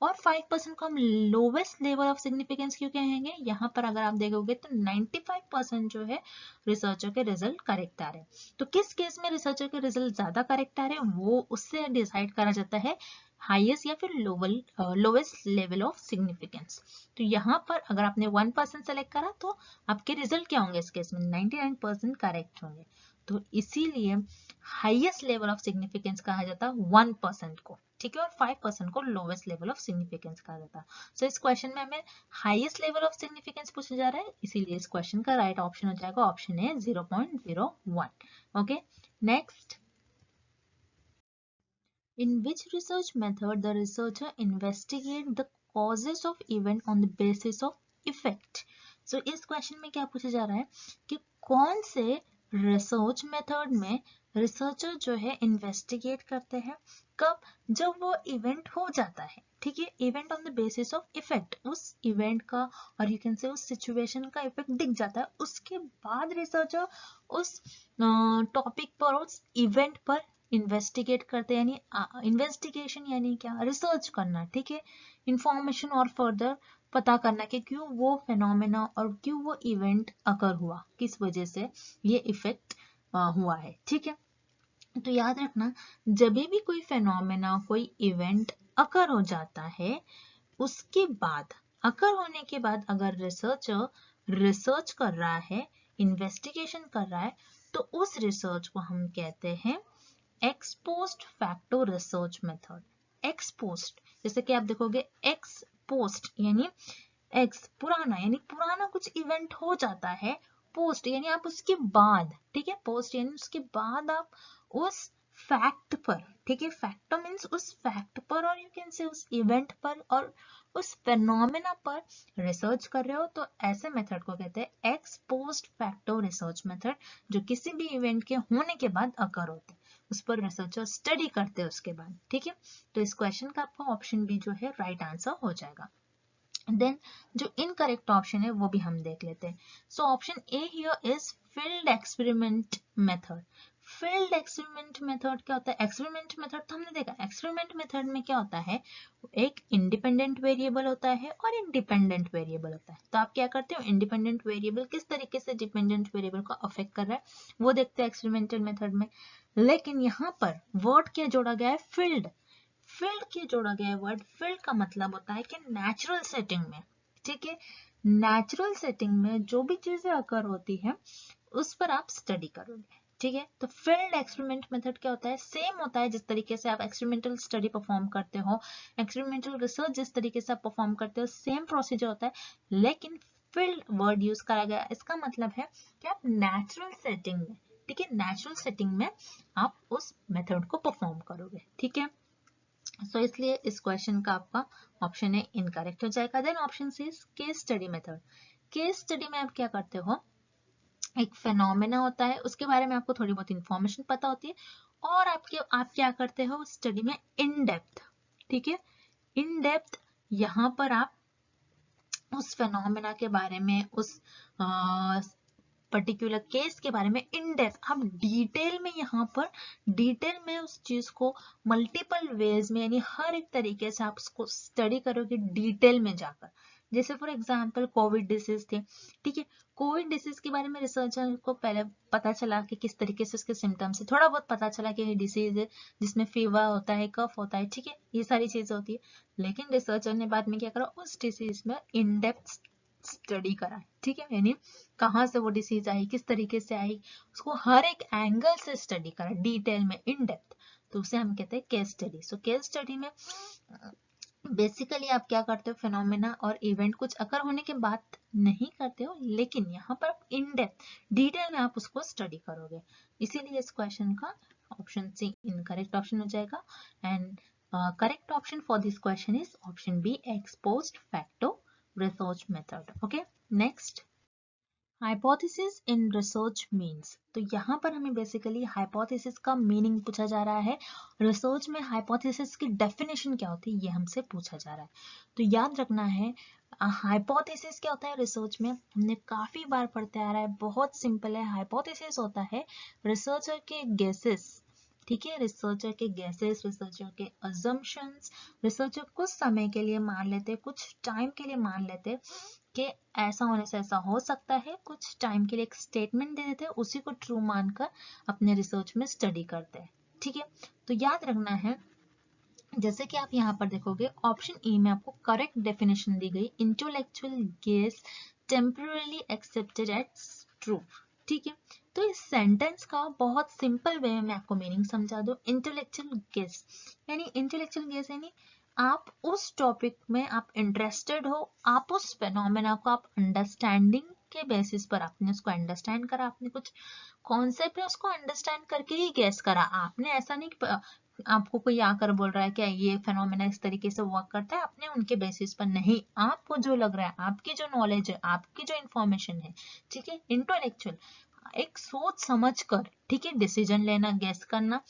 और 5% को हम लोवेस्ट लेवल ऑफ सिग्निफिकेंस क्यों कहेंगे, यहाँ पर अगर आप देखोगे तो 95% जो है रिसर्चर के रिजल्ट करेक्ट आ रहे हैं। तो किस केस में रिसर्चर के रिजल्ट ज्यादा करेक्ट आ रहे हैं वो उससे डिसाइड करा जाता है हाईएस्ट या फिर लोवेस्ट लेवल ऑफ सिग्निफिकेंस। तो यहाँ पर अगर आपने 1% सेलेक्ट करा तो आपके रिजल्ट क्या होंगे, इस केस में 99% करेक्ट होंगे। तो इसीलिए हाईएस्ट लेवल ऑफ सिग्निफिकेंस कहा जाता है 1% को, ठीक है, और 5% को लोवेस्ट लेवल ऑफ सिग्निफिकेंस कहा जाता है। सो इस क्वेश्चन में हमें हाईएस्ट लेवल ऑफ सिग्निफिकेंस पूछा जा रहा है, इसीलिए इस क्वेश्चन का राइट ऑप्शन हो जाएगा option A 0.01। Okay, next, in which research method the researcher investigate the causes of event on the basis of effect। so इस क्वेश्चन में क्या पूछा जा रहा है कि कौन से रिसर्च मेथड में रिसर्चर जो है इन्वेस्टिगेट करते हैं, कब, जब वो इवेंट हो जाता है, ठीक है, event on the basis of effect, उस इवेंट का और यू कैन से उस सिचुएशन का इफेक्ट दिख जाता है, उसके बाद रिसर्चर उस टॉपिक पर, उस इवेंट पर इन्वेस्टिगेट करते हैं। यानी इन्वेस्टिगेशन यानी क्या, रिसर्च करना, ठीक है, इंफॉर्मेशन और फर्दर पता करना कि क्यों वो फेनोमेना और क्यों वो इवेंट अकर हुआ, किस वजह से ये इफेक्ट हुआ है, ठीक है। तो याद रखना, जब भी कोई फेनोमेना, कोई इवेंट अकर हो जाता है, उसके बाद, अकर होने के बाद अगर रिसर्चर रिसर्च कर रहा है, इन्वेस्टिगेशन कर रहा है, तो उस रिसर्च को हम कहते हैं x post facto research method. X post, जैसे कि आप देखोगे एक्स पोस्ट यानी एक्स पुराना, यानी पुराना कुछ इवेंट हो जाता है, पोस्ट यानी आप उसके बाद, ठीक है, पोस्ट यानी उसके बाद आप उस फैक्ट पर, ठीक है, फैक्टो मीन्स उस फैक्ट पर और यू कैन से उस इवेंट पर और उस फेनोमेना पर रिसर्च कर रहे हो, तो ऐसे मेथड को कहते हैं x post facto research method, जो किसी भी इवेंट के होने के बाद अकर होते हैं, उस पर रिसर्चर स्टडी करते हैं उसके बाद, ठीक है। तो इस क्वेश्चन का आपका ऑप्शन बी जो है राइट आंसर हो जाएगा। देन जो इनकरेक्ट ऑप्शन है वो भी हम देख लेते हैं। So option A here is field experiment method. Field experiment method क्या होता है, एक्सपेरिमेंट मेथड तो हमने देखा, एक्सपेरिमेंट मेथड में क्या होता है, एक इंडिपेंडेंट वेरिएबल होता है और एक डिपेंडेंट वेरिएबल होता है। तो आप क्या करते हो, इंडिपेंडेंट वेरिएबल किस तरीके से डिपेंडेंट वेरिएबल को अफेक्ट कर रहा है वो देखते हैं एक्सपेरिमेंटल मेथड में। लेकिन यहाँ पर वर्ड क्या जोड़ा गया है, फील्ड। फील्ड के जोड़ा गया वर्ड, फील्ड का मतलब होता है कि नेचुरल सेटिंग में, ठीक है, नेचुरल सेटिंग में जो भी चीजें अकर होती है उस पर आप स्टडी करोगे, ठीक है। तो फील्ड एक्सपेरिमेंट मेथड क्या होता है, सेम होता है जिस तरीके से आप एक्सपेरिमेंटल स्टडी परफॉर्म करते हो, एक्सपेरिमेंटल रिसर्च जिस तरीके से आप परफॉर्म करते हो, सेम प्रोसीजर होता है, लेकिन फील्ड वर्ड यूज करा गया, इसका मतलब है कि आप नेचुरल सेटिंग में, ठीक है, नेचुरल सेटिंग में आप उस मेथड को परफॉर्म करोगे, ठीक है। सो इसलिए इस क्वेश्चन का आपका ऑप्शन ए इनकरेक्ट हो जाएगा। Then option C is case study method. Case study में आप क्या करते हो, एक फेनोमेना होता है, उसके बारे में आपको थोड़ी बहुत इंफॉर्मेशन पता होती है और आप क्या करते हो स्टडी में इन डेप्थ, ठीक है, इन डेप्थ यहाँ पर आप उस फेनोमेना के बारे में, उस पर्टिकुलर केस के बारे में इन डेप्थ आप डिटेल में, यहाँ पर डिटेल में उस चीज को मल्टीपल वेज में, यानी हर एक तरीके से आप उसको स्टडी करोगे डिटेल में जाकर। जैसे फॉर एग्जांपल कोविड डिसीज थे, ठीक है, कोविड डिसीज के बारे में रिसर्चर को पहले पता चला कि किस तरीके से उसके सिम्टम्स है, थोड़ा बहुत पता चला कि ये डिसीज है जिसमें फीवर होता है, कफ होता है, ठीक है, ये सारी चीजें होती है। लेकिन रिसर्चर ने बाद में क्या करा, उस डिसीज में इन डेप्थ स्टडी करा, ठीक है, यानी कहाँ से वो डिसीज आई, किस तरीके से आई, उसको हर एक एंगल से स्टडी करा डिटेल में, इन डेप्थ, तो उसे हम कहते हैं case study. So case study में बेसिकली आप क्या करते हो, फिनोमेना और इवेंट कुछ अकर होने के बाद नहीं करते हो, लेकिन यहाँ पर इन डेप्थ डिटेल में आप उसको स्टडी करोगे, इसीलिए इस क्वेश्चन का ऑप्शन सी इनकरेक्ट ऑप्शन हो जाएगा। And correct option for this question is option B ex post facto research method. Okay, next, hypothesis in research means. तो यहाँ पर हमें बेसिकली हाइपोथेसिस का मीनिंग पूछा जा रहा है, रिसर्च में हाइपोथेसिस की डेफिनेशन क्या होती है ये हमसे पूछा जा रहा है। तो याद रखना है हाइपोथेसिस क्या होता है रिसर्च में, हमने काफी बार पढ़ते आ रहा है, बहुत सिंपल है। हाइपोथेसिस होता है रिसर्चर के गेसेस ठीक है, रिसर्चर के गेसेस, रिसर्चर के अजम्पशंस, रिसर्चर कुछ समय के लिए मान लेते, कुछ टाइम के लिए मान लेते कि ऐसा होने से ऐसा हो सकता है, कुछ टाइम के लिए एक स्टेटमेंट दे देते, उसी को ट्रू मानकर अपने रिसर्च में स्टडी करते हैं। ठीक है, तो याद रखना है, जैसे कि आप यहाँ पर देखोगे ऑप्शन ए में आपको करेक्ट डेफिनेशन दी गई, intellectual guess temporary accepted as true. ठीक है, तो इस सेंटेंस का बहुत सिंपल वे में आपको मीनिंग समझा दो। इंटेलेक्चुअल गेस यानी आप उस टॉपिक में आप इंटरेस्टेड हो, आप उस फेनोमेना को आप अंडरस्टैंडिंग के बेसिस पर आपने उसको अंडरस्टैंड करा, आपने कुछ कॉन्सेप्ट है उसको अंडरस्टैंड करके ही गेस करा। आपने ऐसा नहीं कि आपको कोई आकर बोल रहा है कि ये फेनोमेना इस तरीके से वर्क करता है, आपने उनके बेसिस पर नहीं, आपको जो लग रहा है, आपकी जो नॉलेज है, आपकी जो इंफॉर्मेशन है, ठीक है, इंटेलेक्चुअल एक सोच समझ कर, ठीक है, डिसीजन लेना, गेस करना।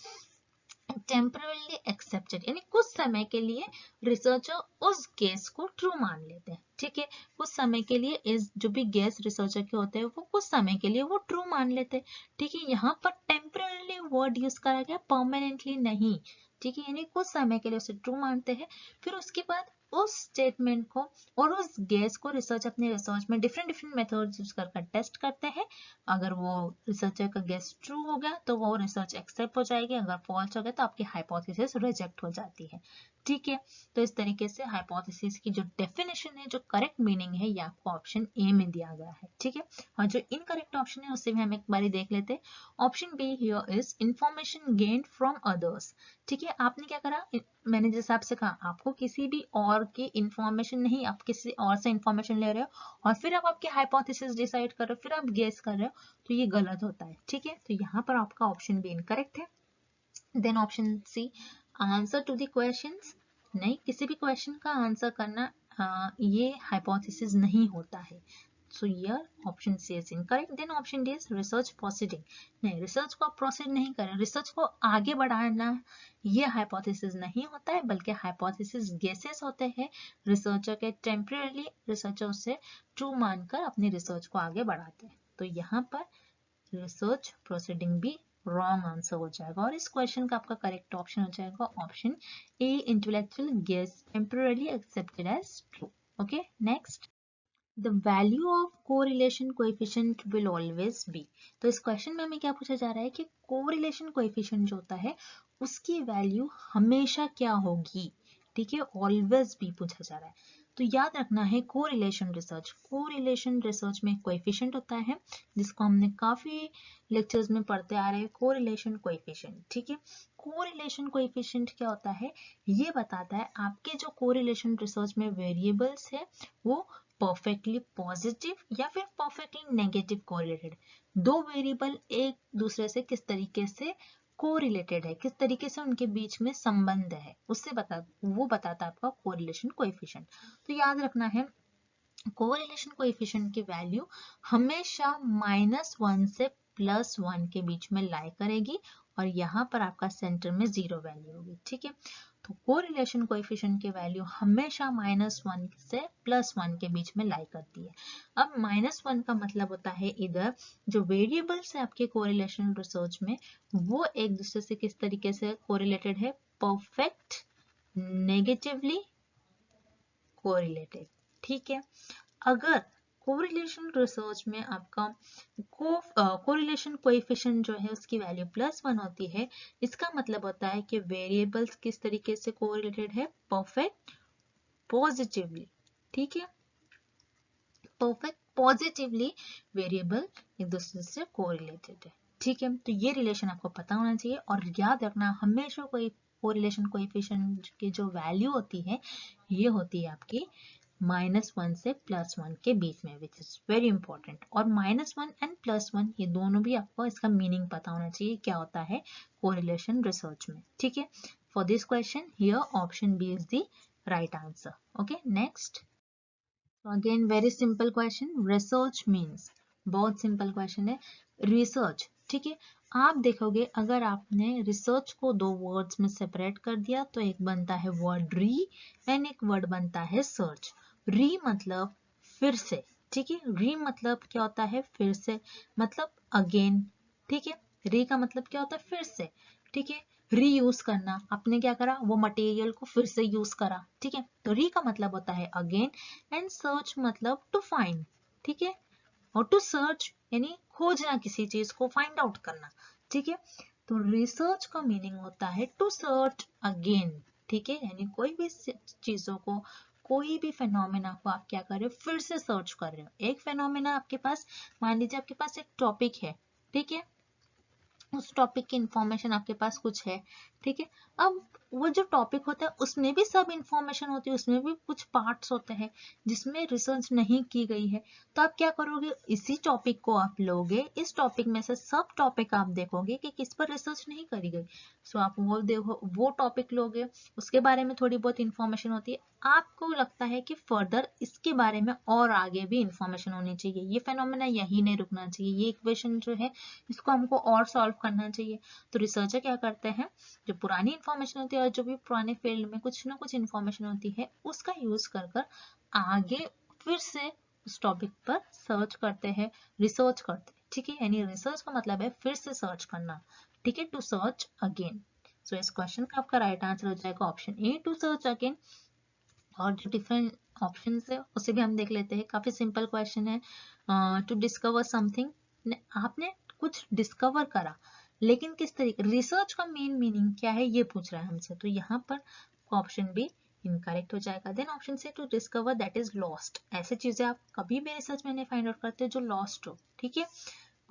टेम्परली एक्सेप्टेड यानी कुछ समय के लिए रिसर्चर उस गेस को ट्रू मान लेते हैं। ठीक है, कुछ समय के लिए इस जो भी गेस रिसर्चर के होते हैं वो कुछ समय के लिए वो ट्रू मान लेते हैं। ठीक है, यहाँ पर टेम्परली वर्ड यूज करा गया, परमानेंटली नहीं। ठीक है, यानी कुछ समय के लिए उसे ट्रू मानते हैं, फिर उसके बाद उस स्टेटमेंट को और उस गेस को रिसर्च अपने रिसर्च में डिफरेंट मेथड्स यूज कर टेस्ट करते हैं। अगर वो रिसर्चर का गेस ट्रू हो गया तो वो रिसर्च एक्सेप्ट हो जाएगी, अगर फॉल्स हो गया तो आपकी हाइपोथेसिस रिजेक्ट हो जाती है। ठीक है, तो इस तरीके से हाइपोथेसिस की जो डेफिनेशन है, जो करेक्ट मीनिंग है, ये आपको ऑप्शन ए में दिया गया है। ठीक है, और जो इनकरेक्ट ऑप्शन है उससे भी हम एक बार देख लेते हैं। Option be here is information gained from others. ठीक है, आपने क्या करा, मैंने जिस हिसाब से कहा, आपको किसी भी और की इंफॉर्मेशन नहीं, आप किसी और से इंफॉर्मेशन ले रहे हो और फिर आप आपकी हाइपोथेसिस डिसाइड कर रहे हो, फिर आप गेस कर रहे हो, तो ये गलत होता है। ठीक है, तो यहाँ पर आपका ऑप्शन बी इनकरेक्ट है। Then option C, answer to the questions, नहीं, किसी भी क्वेश्चन का आंसर करना ये हाइपोथेसिस नहीं होता है। So here option C is incorrect. Then option D is research proceeding. नहीं, रिसर्च को आप प्रोसीड नहीं करें, रिसर्च को आगे बढ़ाना ये हाइपोथेसिस नहीं होता है, बल्कि हाइपोथेसिस गेसेस होते हैं। रिसर्चर के टेम्परेली रिसर्चर उससे ट्रू मानकर अपनी रिसर्च को आगे बढ़ाते हैं। तो यहाँ पर रिसर्च प्रोसीडिंग भी रॉन्ग आंसर हो जाएगा और इस क्वेश्चन का आपका करेक्ट ऑप्शन हो जाएगा option A, intellectual guess temporary accepted as true. Okay, next, the value of correlation coefficient will always be। तो इस क्वेश्चन में हमें क्या पूछा जा रहा है कि कोरिलेशन कोएफिशिएंट जो होता है उसकी वैल्यू हमेशा क्या होगी। ठीक है, ऑलवेज भी पूछा जा रहा है। तो याद रखना है, कोरिलेशन रिसर्च में कोएफिशिएंट होता है जिसको हमने काफी लेक्चर्स में पढ़ते आ रहे हैं, कोरिलेशन कोएफिशिएंट। ठीक है, कोरिलेशन कोएफिशिएंट क्या होता है, ये बताता है आपके जो कोरिलेशन रिसर्च में वेरिएबल्स है वो परफेक्टली पॉजिटिव या फिर परफेक्टली नेगेटिव कोरिलेटेड, दो वेरिएबल एक दूसरे से किस तरीके से कोरिलेटेड है, किस तरीके से उनके बीच में संबंध है, उससे वो बताता है आपका कोरिलेशन कोएफिशिएंट। तो याद रखना है, कोरिलेशन कोएफिशिएंट की वैल्यू हमेशा -1 से +1 के बीच में लाई करेगी और यहाँ पर आपका सेंटर में 0 वैल्यू होगी। ठीक है, तो कोरिलेशन कोएफिशिएंट की वैल्यू हमेशा -1 से +1 के बीच में लाई करती है। अब -1 का मतलब होता है इधर जो वेरिएबल्स है आपके कोरिलेशन रिसर्च में वो एक दूसरे से किस तरीके से कोरिलेटेड है, परफेक्ट नेगेटिवली कोरिलेटेड। ठीक है, अगर कोरिलेशन रिसर्च में आपका कोरिलेशन कोएफिशिएंट जो है उसकी वैल्यू +1 होती है, इसका मतलब होता है कि वेरिएबल्स किस तरीके से कोरिलेटेड है, परफेक्ट पॉजिटिवली। ठीक है, परफेक्ट पॉजिटिवली वेरिएबल एक दूसरे से कोरिलेटेड है। ठीक है, तो ये रिलेशन आपको पता होना चाहिए और याद रखना हमेशा कोई कोरिलेशन कोएफिशिएंट की जो वैल्यू होती है ये होती है आपकी -1 से +1 के बीच में, विच इज वेरी इंपॉर्टेंट। और -1 एंड +1 ये दोनों भी आपको इसका मीनिंग पता होना चाहिए क्या होता है कोरिलेशन रिसर्च में। ठीक है, for this question here option B is the right answer. Okay, next, again very simple question, research means, बहुत सिंपल क्वेश्चन है, रिसर्च। ठीक है, आप देखोगे अगर आपने रिसर्च को दो वर्ड्स में सेपरेट कर दिया तो एक बनता है वर्ड री एंड एक वर्ड बनता है सर्च। री मतलब फिर से, ठीक है, री मतलब क्या होता है, फिर से, मतलब अगेन। ठीक है, री का मतलब क्या होता है, फिर से। ठीक है। रीयूज करना, आपने क्या करा, वो मटेरियल को फिर से यूज करा, ठीक है। तो री का मतलब होता है अगेन, एंड सर्च मतलब टू फाइंड, ठीक है। और टू सर्च यानी खोजना, किसी चीज को फाइंड आउट करना, ठीक है। तो रिसर्च का मीनिंग होता है टू सर्च अगेन, ठीक है। यानी कोई भी चीजों को, कोई भी फेनोमेना को आप क्या कर रहे हो, फिर से सर्च कर रहे हो। एक फेनोमेना आपके पास, मान लीजिए आपके पास एक टॉपिक है, ठीक है, उस टॉपिक की इंफॉर्मेशन आपके पास कुछ है, ठीक है। अब वो जो टॉपिक होता है उसमें भी सब इंफॉर्मेशन होती है, उसमें भी कुछ पार्ट्स होते हैं जिसमें रिसर्च नहीं की गई है। तो आप क्या करोगे, इसी टॉपिक को आप लोगे, इस टॉपिक में से सब टॉपिक आप देखोगे कि किस पर रिसर्च नहीं करी गई। सो आप वो देखो, वो टॉपिक लोगे, उसके बारे में थोड़ी बहुत इंफॉर्मेशन होती है, आपको लगता है कि फर्दर इसके बारे में और आगे भी इंफॉर्मेशन होनी चाहिए, ये फेनोमेना यही नहीं रुकना चाहिए, ये इक्वेशन जो है इसको हमको और सॉल्व करना चाहिए। तो रिसर्चर क्या करते हैं, जो पुरानी इंफॉर्मेशन होती है और जो भी पुराने फील्ड में कुछ ना कुछ इंफॉर्मेशन होती है उसका यूज कर कर आगे फिर से उस टॉपिक पर सर्च करते हैं, रिसर्च करते हैं, ठीक है। यानी रिसर्च का मतलब है फिर से सर्च करना, ठीक है, टू सर्च अगेन। सो इस क्वेश्चन का आपका राइट आंसर हो जाएगा option A, to search again. और जो डिफरेंट ऑप्शन है उसे भी हम देख लेते हैं, काफी सिंपल क्वेश्चन है। टू डिस्कवर समथिंग, आपने कुछ डिस्कवर करा, लेकिन किस तरीके, रिसर्च का मेन मीनिंग क्या है ये पूछ रहा है हमसे, तो यहाँ पर ऑप्शन बी इनकरेक्ट हो जाएगा। Then option C, to discover that is lost, ऐसी चीजें आप कभी भी रिसर्च में नहीं फाइंड आउट करते जो लॉस्ट हो, ठीक है।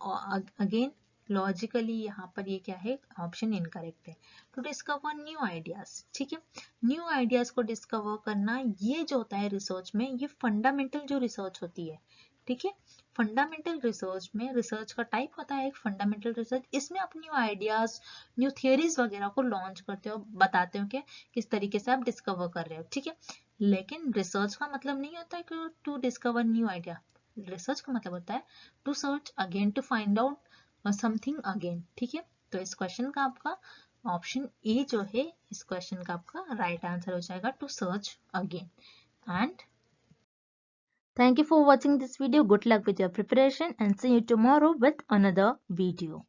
और अगेन लॉजिकली यहाँ पर ये क्या है, ऑप्शन इनकरेक्ट है। टू डिस्कवर न्यू आइडियाज, ठीक है, न्यू आइडियाज को डिस्कवर करना, ये जो होता है रिसर्च में, ये फंडामेंटल जो रिसर्च होती है, ठीक है। फंडामेंटल रिसर्च में, रिसर्च का टाइप होता है एक फंडामेंटल रिसर्च, इसमें आप न्यू आइडियाज, न्यू थियरीज वगैरह को लॉन्च करते हो, बताते हो कि किस तरीके से आप डिस्कवर कर रहे हो, ठीक है। लेकिन रिसर्च का मतलब नहीं होता है कि to discover new idea, research का मतलब होता है to search again, to find out something again, ठीक है। तो इस क्वेश्चन का आपका ऑप्शन ए जो है, इस क्वेश्चन का आपका राइट आंसर हो जाएगा to search again. And thank you for watching this video. Good luck with your preparation and see you tomorrow with another video.